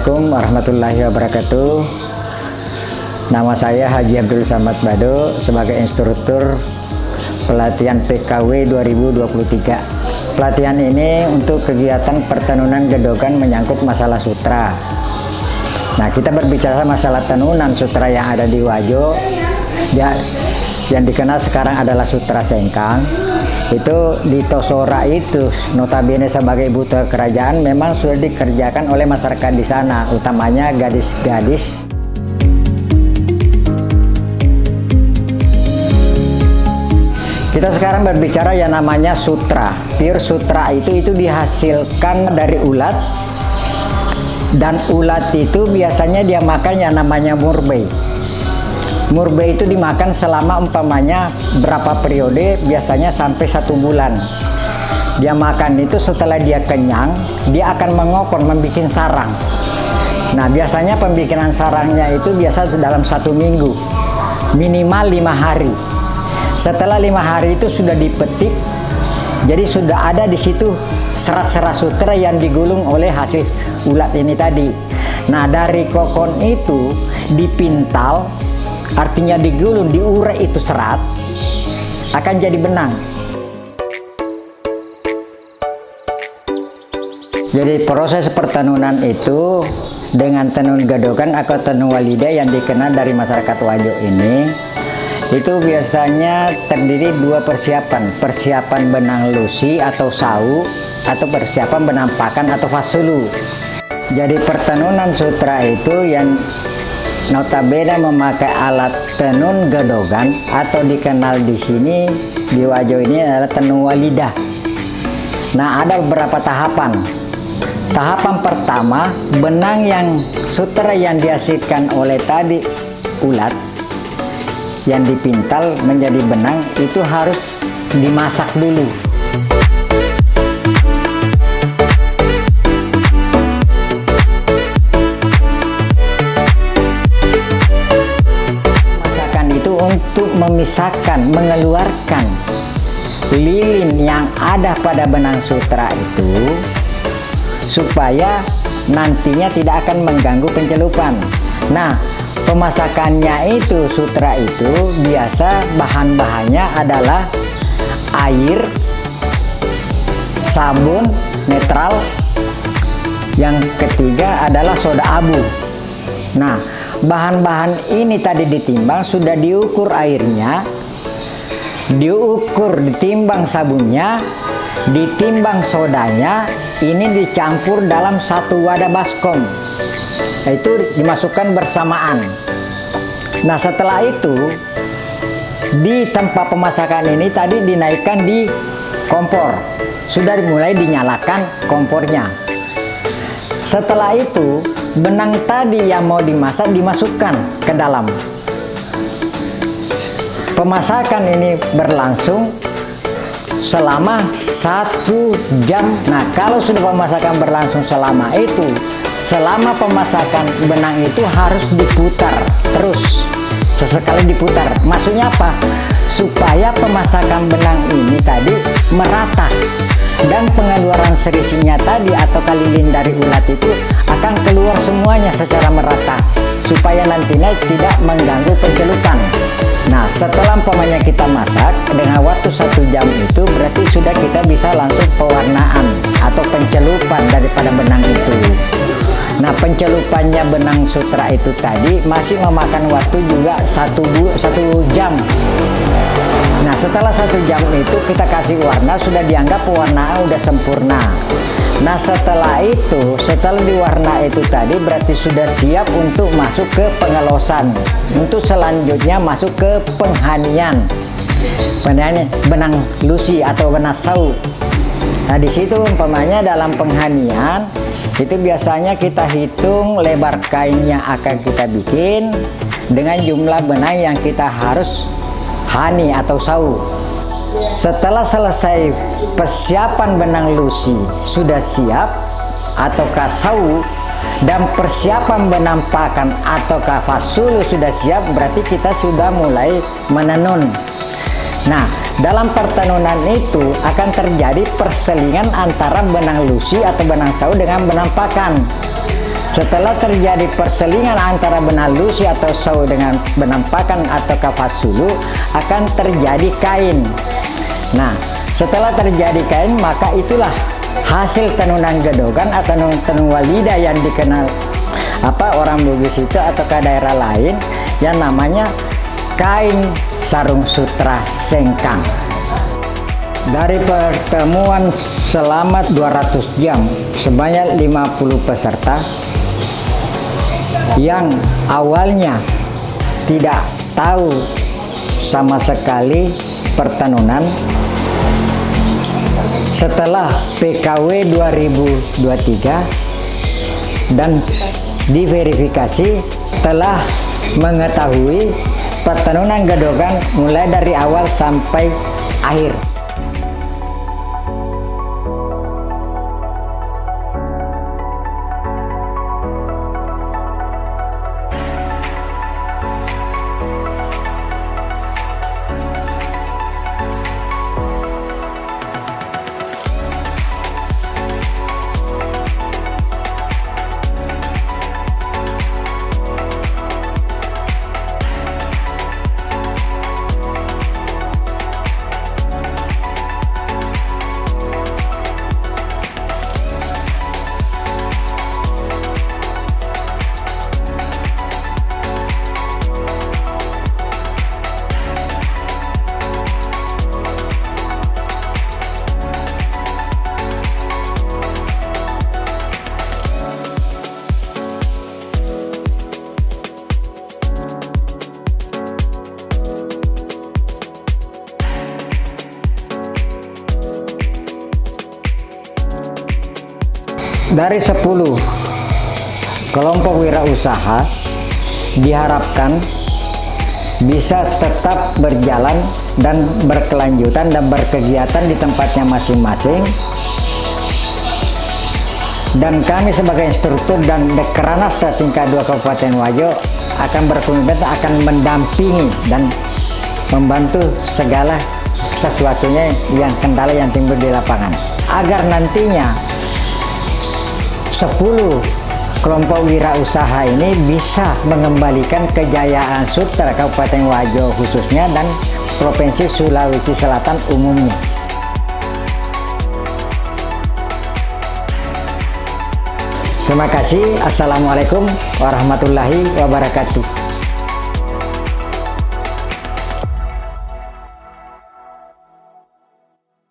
Assalamualaikum warahmatullahi wabarakatuh. Nama saya Haji Abdul Samad Bado sebagai instruktur pelatihan PKW 2023. Pelatihan ini untuk kegiatan pertenunan gedogan menyangkut masalah sutra. Nah, kita berbicara masalah tenunan sutra yang ada di Wajo, yang dikenal sekarang adalah sutra Sengkang. Itu di Tosora itu notabene sebagai buta kerajaan memang sudah dikerjakan oleh masyarakat di sana, utamanya gadis-gadis. Kita sekarang berbicara yang namanya sutra. Pure sutra itu dihasilkan dari ulat, dan ulat itu biasanya dia makan yang namanya murbei. Murbei itu dimakan selama umpamanya berapa periode, biasanya sampai 1 bulan. Dia makan itu, setelah dia kenyang, dia akan mengokon, membuat sarang. Nah, biasanya pembikinan sarangnya itu biasa dalam 1 minggu, minimal 5 hari. Setelah 5 hari itu sudah dipetik, jadi sudah ada di situ serat-serat sutra yang digulung oleh hasil ulat ini tadi. Nah, dari kokon itu dipintal, artinya digulung, diurai itu serat, akan jadi benang. Jadi proses pertenunan itu dengan tenun gedogan atau tenun walida yang dikenal dari masyarakat Wajo ini, itu biasanya terdiri 2 persiapan. Persiapan benang lusi atau sau, atau persiapan benang pakan atau fasulu. Jadi pertenunan sutra itu yang notabene memakai alat tenun gedogan atau dikenal di sini di Wajo ini adalah tenun walida. Nah, ada beberapa tahapan. Tahapan pertama, benang yang sutra yang dihasilkan oleh tadi ulat yang dipintal menjadi benang itu harus dimasak dulu. Untuk memisahkan, mengeluarkan lilin yang ada pada benang sutra itu, supaya nantinya tidak akan mengganggu pencelupan. Nah, pemasakannya itu sutra itu biasa bahan-bahannya adalah air, sabun netral, yang ketiga adalah soda abu. Nah, bahan-bahan ini tadi ditimbang, sudah diukur airnya, diukur, ditimbang sabunnya, ditimbang sodanya, ini dicampur dalam 1 wadah baskom. Itu dimasukkan bersamaan. Nah, setelah itu di tempat pemasakan ini tadi dinaikkan di kompor. Sudah mulai dinyalakan kompornya. Setelah itu benang tadi yang mau dimasak dimasukkan ke dalam. Pemasakan ini berlangsung selama 1 jam. Nah, kalau sudah pemasakan berlangsung selama itu, selama pemasakan benang itu harus diputar terus, sesekali diputar. Maksudnya apa? Supaya pemasakan benang ini tadi merata, dan pengeluaran serisinya tadi atau lilin dari ulat itu akan keluar semuanya secara merata, supaya nantinya tidak mengganggu pencelupan. Nah, setelah umpamanya kita masak dengan waktu 1 jam itu, berarti sudah kita bisa langsung pewarnaan atau pencelupan daripada benang itu. Nah, pencelupannya benang sutra itu tadi masih memakan waktu juga 1 jam. Nah, setelah 1 jam itu kita kasih warna, sudah dianggap pewarnaan udah sempurna. Nah, setelah itu, setelah diwarna itu tadi berarti sudah siap untuk masuk ke pengelosan. Untuk selanjutnya masuk ke penghanian. Penghanian benang lusi atau benang sau. Nah, di situ umpamanya dalam penghanian itu biasanya kita hitung lebar kain yang akan kita bikin dengan jumlah benang yang kita harus hani atau sau. Setelah selesai persiapan benang lusi sudah siap ataukah sau, dan persiapan benang pakan ataukah fasulu sudah siap, berarti kita sudah mulai menenun. Nah, dalam pertenunan itu akan terjadi perselingan antara benang lusi atau benang sau dengan benang pakan. Setelah terjadi perselingan antara benang lusi atau saw dengan benang pakan atau kafasulu, akan terjadi kain. Nah, setelah terjadi kain, maka itulah hasil tenunan gedogan atau tenun walida yang dikenal orang Bugis itu atau ke daerah lain yang namanya kain sarung sutra sengkang. Dari pertemuan selama 200 jam sebanyak 50 peserta yang awalnya tidak tahu sama sekali pertenunan, setelah PKW 2023 dan diverifikasi telah mengetahui pertenunan gedogan mulai dari awal sampai akhir. Dari 10 kelompok wirausaha diharapkan bisa tetap berjalan dan berkelanjutan dan berkegiatan di tempatnya masing-masing, dan kami sebagai instruktur dan Dekeranas tingkat 2 Kabupaten Wajo akan berkomitmen akan mendampingi dan membantu segala sesuatunya yang kendala yang timbul di lapangan, agar nantinya 10 kelompok wirausaha ini bisa mengembalikan kejayaan Sutra Kabupaten Wajo khususnya dan Provinsi Sulawesi Selatan umumnya. Terima kasih. Assalamualaikum warahmatullahi wabarakatuh.